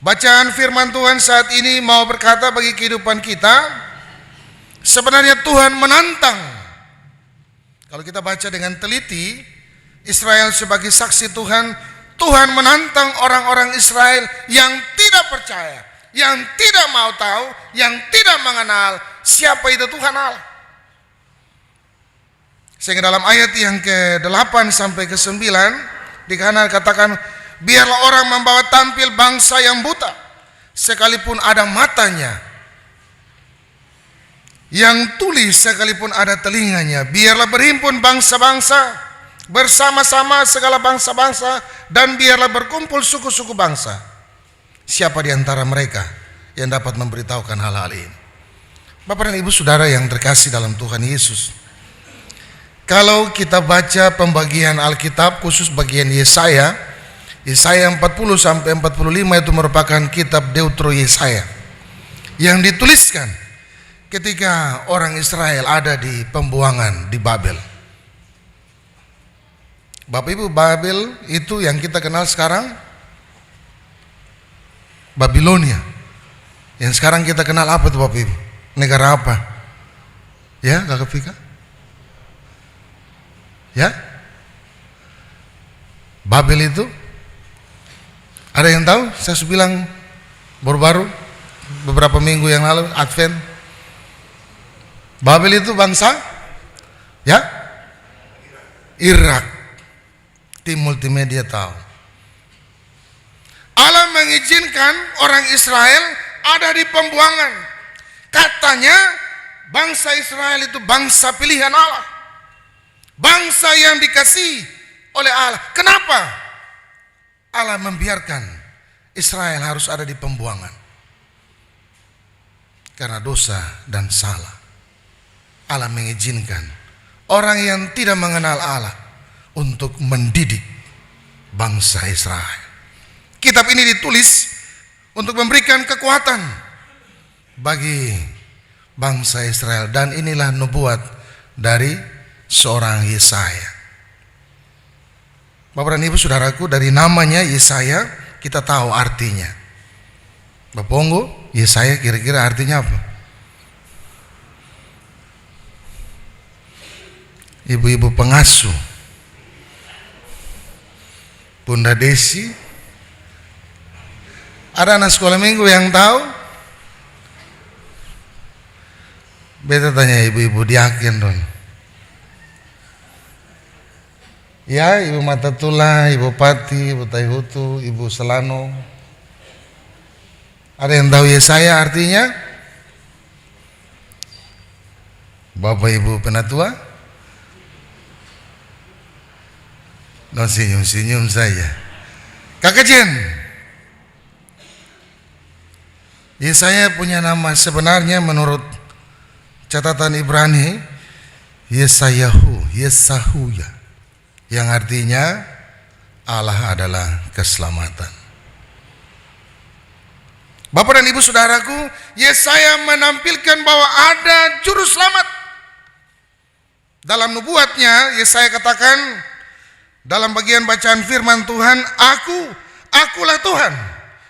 Bacaan firman Tuhan saat ini mau berkata bagi kehidupan kita, sebenarnya Tuhan menantang. Kalau kita baca dengan teliti, Israel sebagai saksi Tuhan, Tuhan menantang orang-orang Israel yang tidak percaya, yang tidak mau tahu, yang tidak mengenal siapa itu Tuhan Allah. Sehingga dalam ayat yang ke-8 sampai ke-9 di kanan katakan, biarlah orang membawa tampil bangsa yang buta, sekalipun ada matanya, yang tuli sekalipun ada telinganya. Biarlah berhimpun bangsa-bangsa bersama-sama segala bangsa-bangsa, dan biarlah berkumpul suku-suku bangsa. Siapa di antara mereka yang dapat memberitahukan hal-hal ini? Bapak dan Ibu Saudara yang terkasih dalam Tuhan Yesus, kalau kita baca pembagian Alkitab, khusus bagian Yesaya 40 sampai 45 itu merupakan kitab Deutero Yesaya yang dituliskan ketika orang Israel ada di pembuangan di Babel. Bapak Ibu, Babel itu yang kita kenal sekarang Babilonia. Yang sekarang kita kenal apa itu Bapak Ibu? Negara apa? Ya, Kakak Fika? Ya? Babel itu ada yang tahu? Saya bilang baru-baru beberapa minggu yang lalu Advent. Babel itu bangsa ya Irak. Tim multimedia tahu. Allah mengizinkan orang Israel ada di pembuangan. Katanya bangsa Israel itu bangsa pilihan Allah, bangsa yang dikasihi oleh Allah. Kenapa Allah membiarkan Israel harus ada di pembuangan? Karena dosa dan salah. Allah mengizinkan orang yang tidak mengenal Allah untuk mendidik bangsa Israel. Kitab ini ditulis untuk memberikan kekuatan bagi bangsa Israel, dan inilah nubuat dari seorang Yesaya. Bapak dan Ibu Saudaraku, dari namanya Yesaya kita tahu artinya. Bapak Ponggo, Yesaya kira-kira artinya apa? Ibu-ibu pengasuh, Bunda Desi, ada anak sekolah minggu yang tahu? Beta tanya ibu-ibu diaken dong. Ya, Ibu Mata Tula, Ibu Pati, Ibu Taihutu, Ibu Selano. Ada yang tahu Yesaya artinya? Bapak Ibu Penatua? Non senyum-senyum saja. Kakak Jen, Yesaya punya nama sebenarnya menurut catatan Ibrani Yesayahu, Yesahuya, yang artinya Allah adalah keselamatan. Bapak dan Ibu Saudaraku, Yesaya menampilkan bahwa ada juru selamat. Dalam nubuatnya Yesaya katakan dalam bagian bacaan firman Tuhan, akulah Tuhan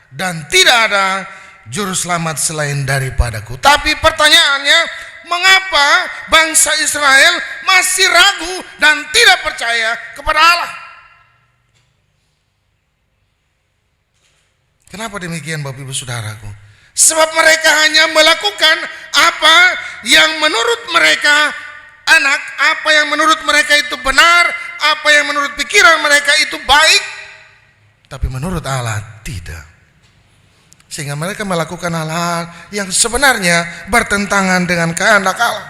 dan tidak ada juru selamat selain daripadaku. Tapi pertanyaannya, mengapa bangsa Israel masih ragu dan tidak percaya kepada Allah? Kenapa demikian Bapak Ibu Saudaraku? Sebab mereka hanya melakukan apa yang menurut mereka enak, apa yang menurut mereka itu benar, apa yang menurut pikiran mereka itu baik, tapi menurut Allah tidak. Sehingga mereka melakukan hal-hal yang sebenarnya bertentangan dengan kehendak Allah.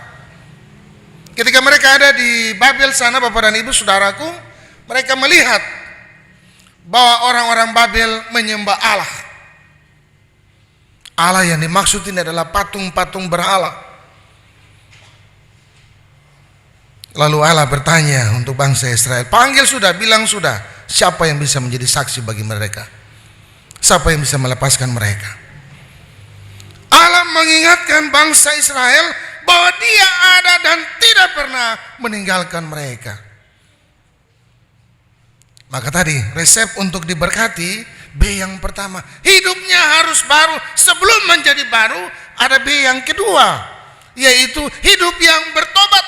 Ketika mereka ada di Babel sana, Bapak dan Ibu Saudaraku, mereka melihat bahwa orang-orang Babel menyembah Allah. Allah yang dimaksud ini adalah patung-patung berhala. Lalu Allah bertanya untuk bangsa Israel, panggil sudah, bilang sudah, siapa yang bisa menjadi saksi bagi mereka? Siapa yang bisa melepaskan mereka? Allah mengingatkan bangsa Israel bahwa Dia ada dan tidak pernah meninggalkan mereka. Maka tadi resep untuk diberkati B yang pertama, hidupnya harus baru. Sebelum menjadi baru, ada B yang kedua, yaitu hidup yang bertobat.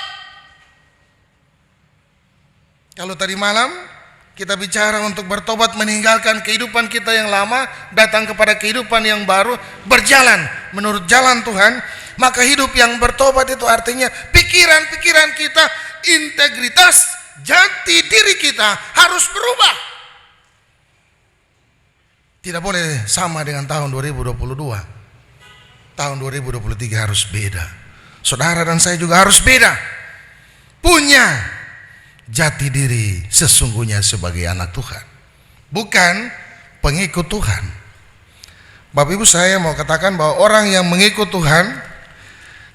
Kalau tadi malam kita bicara untuk bertobat, meninggalkan kehidupan kita yang lama, datang kepada kehidupan yang baru, berjalan menurut jalan Tuhan, maka hidup yang bertobat itu artinya pikiran-pikiran kita, integritas, jati diri kita harus berubah. Tidak boleh sama dengan tahun 2022. Tahun 2023 harus beda. Saudara dan saya juga harus beda. Punya jati diri sesungguhnya sebagai anak Tuhan, bukan pengikut Tuhan. Bapak Ibu, saya mau katakan bahwa orang yang mengikut Tuhan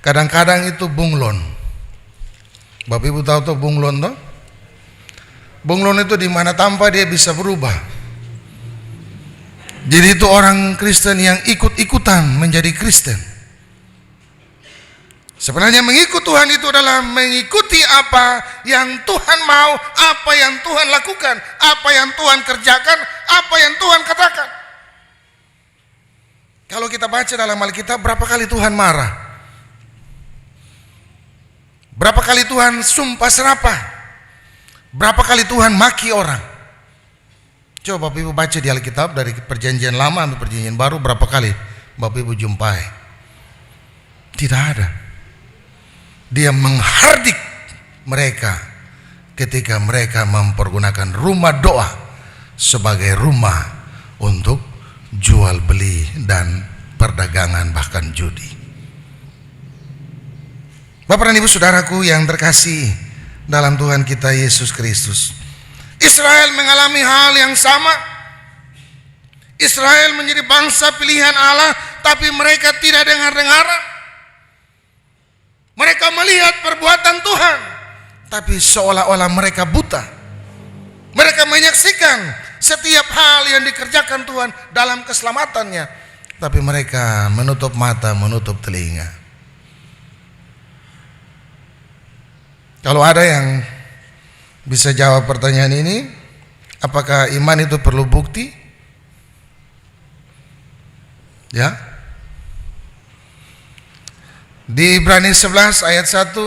kadang-kadang itu bunglon. Bapak Ibu tahu tuh bunglon tuh? Bunglon itu di mana tanpa dia bisa berubah. Jadi itu orang Kristen yang ikut-ikutan menjadi Kristen. Sebenarnya mengikut Tuhan itu adalah mengikuti apa yang Tuhan mau, apa yang Tuhan lakukan, apa yang Tuhan kerjakan, apa yang Tuhan katakan. Kalau kita baca dalam Alkitab, berapa kali Tuhan marah? Berapa kali Tuhan sumpah serapah? Berapa kali Tuhan maki orang? Coba Bapak Ibu baca di Alkitab dari perjanjian lama sampai perjanjian baru, berapa kali Bapak Ibu jumpai? Tidak ada. Dia menghardik mereka ketika mereka mempergunakan rumah doa sebagai rumah untuk jual beli dan perdagangan, bahkan judi. Bapak dan Ibu saudaraku yang terkasih dalam Tuhan kita Yesus Kristus, Israel mengalami hal yang sama. Israel menjadi bangsa pilihan Allah, tapi mereka tidak dengar-dengaran. Mereka melihat perbuatan Tuhan, tapi seolah-olah mereka buta. Mereka menyaksikan setiap hal yang dikerjakan Tuhan dalam keselamatannya, tapi mereka menutup mata, menutup telinga. Kalau ada yang bisa jawab pertanyaan ini, apakah iman itu perlu bukti? Ya. Di Ibrani 11 ayat 1,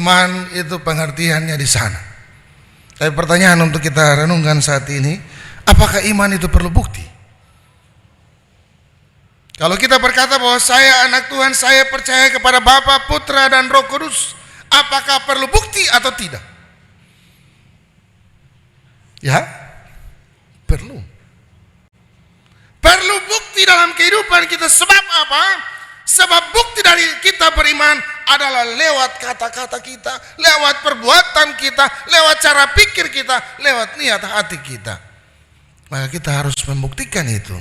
iman itu pengertiannya di sana. Tapi pertanyaan untuk kita renungkan saat ini, apakah iman itu perlu bukti? Kalau kita berkata bahwa saya anak Tuhan, saya percaya kepada Bapa, Putra dan Roh Kudus, apakah perlu bukti atau tidak? Ya, perlu. Perlu bukti dalam kehidupan kita. Sebab apa? Sebab bukti dari kita beriman adalah lewat kata-kata kita, lewat perbuatan kita, lewat cara pikir kita, lewat niat hati kita. Maka kita harus membuktikan itu.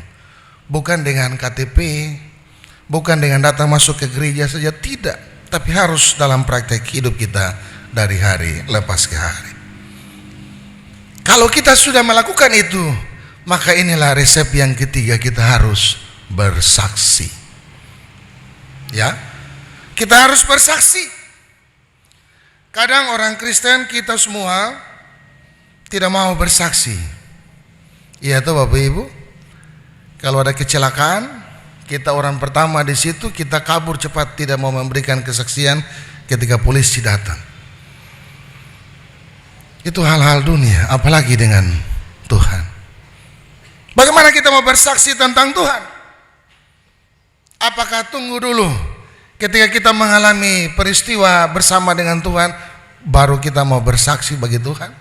Bukan dengan KTP, bukan dengan datang masuk ke gereja saja, tidak. Tapi harus dalam praktek hidup kita dari hari lepas ke hari. Kalau kita sudah melakukan itu, maka inilah resep yang ketiga, kita harus bersaksi. Ya, kita harus bersaksi. Kadang orang Kristen kita semua tidak mau bersaksi. Iya tuh Bapak Ibu. Kalau ada kecelakaan, kita orang pertama di situ, kita kabur cepat, tidak mau memberikan kesaksian ketika polisi datang. Itu hal-hal dunia, apalagi dengan Tuhan. Bagaimana kita mau bersaksi tentang Tuhan? Apakah tunggu dulu ketika kita mengalami peristiwa bersama dengan Tuhan, baru kita mau bersaksi bagi Tuhan?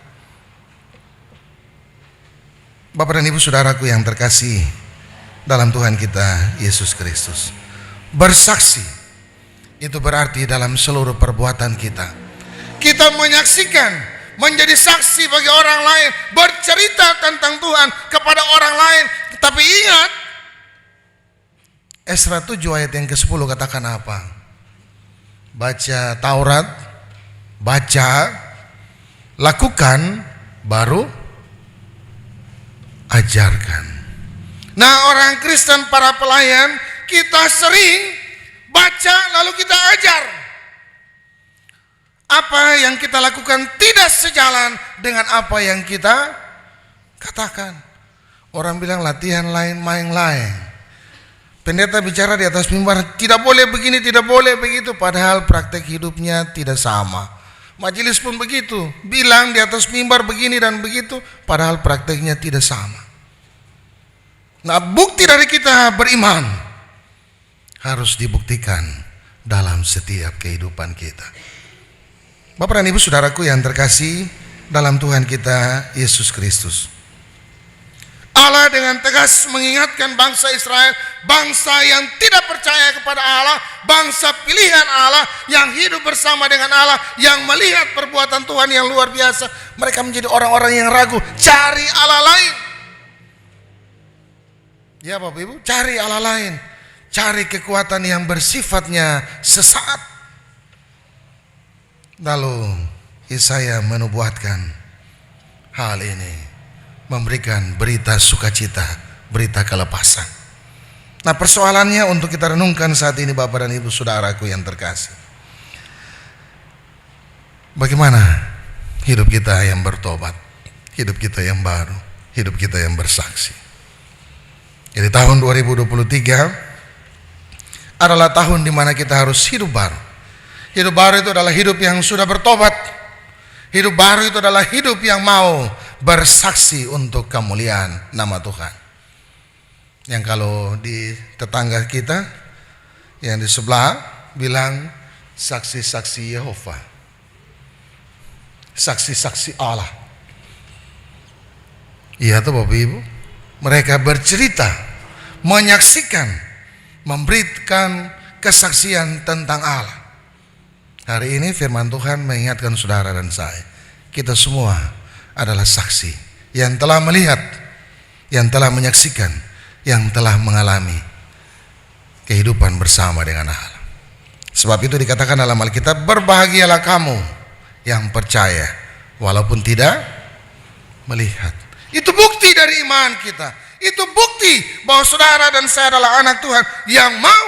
Bapak dan Ibu saudaraku yang terkasih dalam Tuhan kita Yesus Kristus, bersaksi itu berarti dalam seluruh perbuatan kita, kita menyaksikan, menjadi saksi bagi orang lain, bercerita tentang Tuhan kepada orang lain. Tapi ingat, Esra 7 ayat yang ke-10 katakan apa? Baca Taurat, baca, lakukan, baru ajarkan. Nah, orang Kristen, para pelayan, kita sering baca lalu kita ajar. Apa yang kita lakukan tidak sejalan dengan apa yang kita katakan. Orang bilang latihan lain, main lain. Pendeta bicara di atas mimbar, tidak boleh begini, tidak boleh begitu, padahal praktek hidupnya tidak sama. Majelis pun begitu, bilang di atas mimbar begini dan begitu, padahal prakteknya tidak sama. Nah, bukti dari kita beriman harus dibuktikan dalam setiap kehidupan kita. Bapak dan Ibu saudaraku yang terkasih dalam Tuhan kita Yesus Kristus, Allah dengan tegas mengingatkan bangsa Israel, bangsa yang tidak percaya kepada Allah, bangsa pilihan Allah yang hidup bersama dengan Allah, yang melihat perbuatan Tuhan yang luar biasa. Mereka menjadi orang-orang yang ragu, cari Allah lain. Ya Bapak Ibu, cari Allah lain, cari kekuatan yang bersifatnya sesaat. Lalu Yesaya menubuatkan hal ini, memberikan berita sukacita, berita kelepasan. Nah, persoalannya untuk kita renungkan saat ini Bapak dan Ibu saudaraku yang terkasih, bagaimana hidup kita yang bertobat, hidup kita yang baru, hidup kita yang bersaksi. Jadi tahun 2023 adalah tahun di mana kita harus hidup baru. Hidup baru itu adalah hidup yang sudah bertobat. Hidup baru itu adalah hidup yang mau bersaksi untuk kemuliaan nama Tuhan. Yang kalau di tetangga kita yang di sebelah bilang saksi-saksi Yehova, saksi-saksi Allah. Iya tuh Bapak Ibu, mereka bercerita, menyaksikan, memberikan kesaksian tentang Allah. Hari ini firman Tuhan mengingatkan saudara dan saya, kita semua adalah saksi yang telah melihat, yang telah menyaksikan, yang telah mengalami kehidupan bersama dengan Allah. Sebab itu dikatakan dalam Alkitab, berbahagialah kamu yang percaya walaupun tidak melihat. Itu bukti dari iman kita. Itu bukti bahwa saudara dan saya adalah anak Tuhan yang mau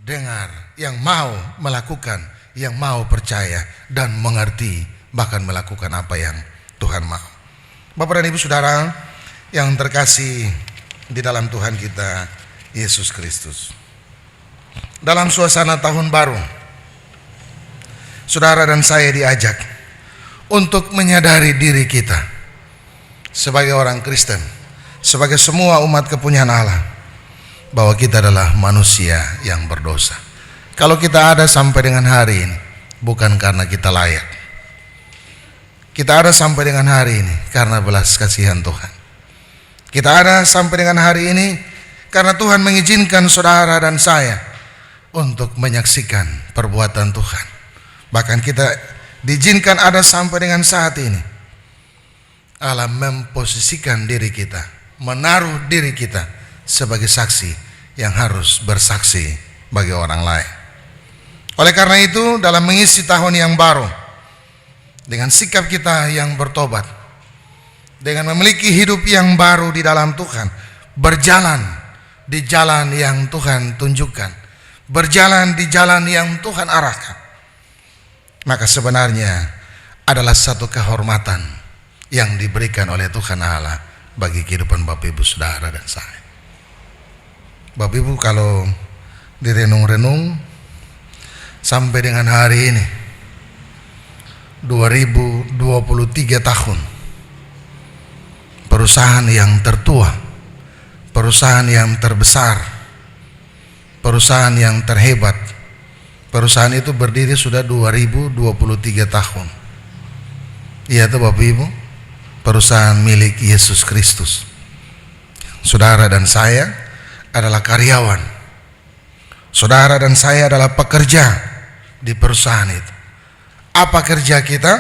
dengar, yang mau melakukan, yang mau percaya dan mengerti, bahkan melakukan apa yang Tuhan mau. Bapak dan Ibu saudara yang terkasih di dalam Tuhan kita Yesus Kristus, dalam suasana tahun baru, saudara dan saya diajak untuk menyadari diri kita sebagai orang Kristen, sebagai semua umat kepunyaan Allah, bahwa kita adalah manusia yang berdosa. Kalau kita ada sampai dengan hari ini, bukan karena kita layak. Kita ada sampai dengan hari ini karena belas kasihan Tuhan. Kita ada sampai dengan hari ini karena Tuhan mengizinkan saudara dan saya untuk menyaksikan perbuatan Tuhan. Bahkan kita diizinkan ada sampai dengan saat ini. Allah memposisikan diri kita, menaruh diri kita sebagai saksi yang harus bersaksi bagi orang lain. Oleh karena itu, dalam mengisi tahun yang baru, dengan sikap kita yang bertobat, dengan memiliki hidup yang baru di dalam Tuhan, berjalan di jalan yang Tuhan tunjukkan, berjalan di jalan yang Tuhan arahkan, maka sebenarnya adalah satu kehormatan yang diberikan oleh Tuhan Allah bagi kehidupan Bapak Ibu saudara dan saya. Bapak Ibu kalau direnung-renung sampai dengan hari ini 2023 tahun, perusahaan yang tertua, perusahaan yang terbesar, perusahaan yang terhebat, perusahaan itu berdiri sudah 2023 tahun. Iya tuh Bapak Ibu, perusahaan milik Yesus Kristus. Saudara dan saya adalah karyawan. Saudara dan saya adalah pekerja di perusahaan itu. Apa kerja kita?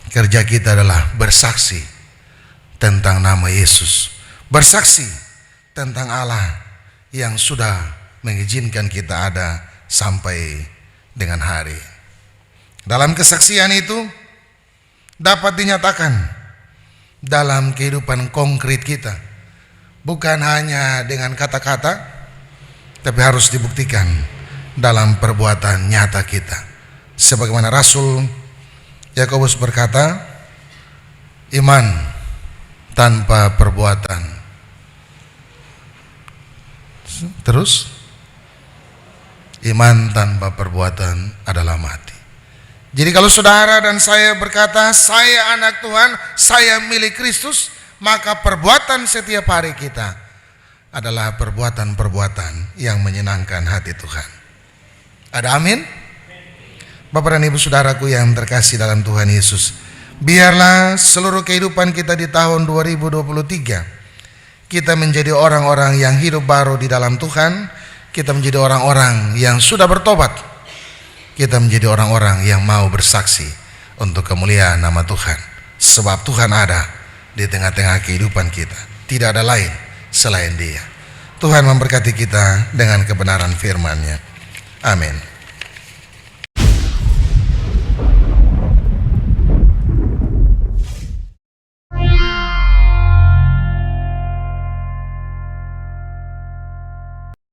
Kerja kita adalah bersaksi tentang nama Yesus, bersaksi tentang Allah yang sudah mengizinkan kita ada sampai dengan hari. Dalam kesaksian itu dapat dinyatakan dalam kehidupan konkret kita, bukan hanya dengan kata-kata, tapi harus dibuktikan dalam perbuatan nyata kita. Sebagaimana Rasul Yakobus berkata, iman tanpa perbuatan. Terus, iman tanpa perbuatan adalah mati. Jadi kalau saudara dan saya berkata, saya anak Tuhan, saya milik Kristus, maka perbuatan setiap hari kita adalah perbuatan-perbuatan yang menyenangkan hati Tuhan. Ada amin? Bapak dan Ibu saudaraku yang terkasih dalam Tuhan Yesus, biarlah seluruh kehidupan kita di tahun 2023 kita menjadi orang-orang yang hidup baru di dalam Tuhan. Kita menjadi orang-orang yang sudah bertobat. Kita menjadi orang-orang yang mau bersaksi untuk kemuliaan nama Tuhan. Sebab Tuhan ada di tengah-tengah kehidupan kita. Tidak ada lain selain Dia. Tuhan memberkati kita dengan kebenaran firman-Nya. Amin.